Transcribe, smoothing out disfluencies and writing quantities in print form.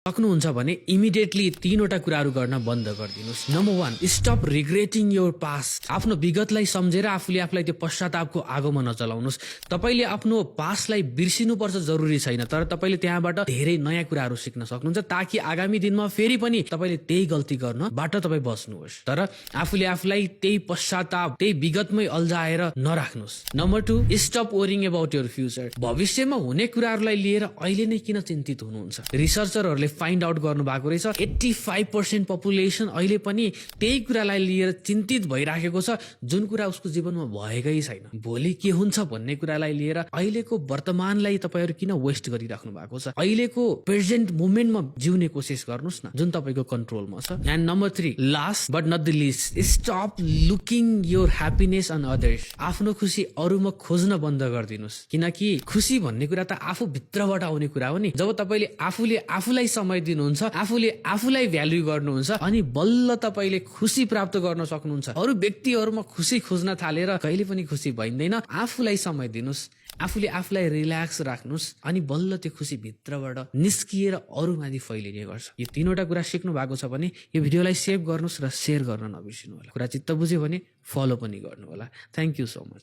सक्नुहुन्छ भने इमिडिएटली तीनवटा कुराहरू गर्न बन्द गरिदिनुहोस्। Number 1, stop regretting your past. आफ्नो विगतलाई सम्झेर आफूले आफूलाई त्यो पश्चातापको आगोमा नचलाउनुहोस्। तपाईले आफ्नो पास्टलाई बिर्सिनुपर्छ जरुरी छैन, तर तपाईले त्यहाँबाट धेरै नयाँ कुराहरू सिक्न सक्नुहुन्छ ताकि आगामी दिनमा फेरि पनि तपाईले त्यही गल्ती गर्नबाट तपाई बच्नुहोस्। तर आफूले आफूलाई त्यही पश्चाताप, त्यही विगतमै अल्झाएर नराख्नुहोस्। Number 2, stop worrying about your future. भविष्यमा हुने कुराहरूलाई लिएर अहिले नै किन चिन्तित हुनुहुन्छ? रिसर्चरहरूले फाइन्ड आउट गर्नु भएको रहेछ 85% पपुलेसन अहिले पनि त्यही कुरालाई लिएर चिन्तित भइराखेको छ जुन कुरा उसको जीवनमा भएकै छैन। भोलि के हुन्छ भन्ने कुरालाई लिएर अहिलेको वर्तमानलाई तपाईहरु किन वेस्ट गरिराख्नु भएको छ? अहिलेको प्रेजेन्ट मोमेन्टमा जिउने कोसिस गर्नुस् न जुन तपाईको कन्ट्रोलमा छ। And number 3, last but not the least, stop looking your happiness on others. आफ्नो खुसी अरूमा खोज्न बन्द गरिदिनुस्, किनकि खुसी भन्ने कुरा त आफू भित्रबाट आउने कुरा हो नि। जब तपाईले आफूले आफूलाई समय दिनुहुन्छ, आफूले आफूलाई भ्याल्यु गर्नुहुन्छ, अनि बल्ल तपाईले खुसी प्राप्त गर्न सक्नुहुन्छ। अरू व्यक्तिहरुमा खुसी खोज्न थालेर कहिले पनि खुसी भइँदैन। आफूलाई समय दिनुस्, आफूले आफूलाई रिल्याक्स राख्नुस्, अनि बल्ल त्यो खुसी भित्रबाट निस्किएर अरूमाथि फैलिने गर्छ। यो तीनवटा कुरा सिक्नु भएको छ भने यो भिडियोलाई सेभ गर्नुस् र शेयर गर्न नबिर्सिनु होला। कुरा चित्त बुझ्यो भने फलो पनि गर्नु होला। Thank you so much.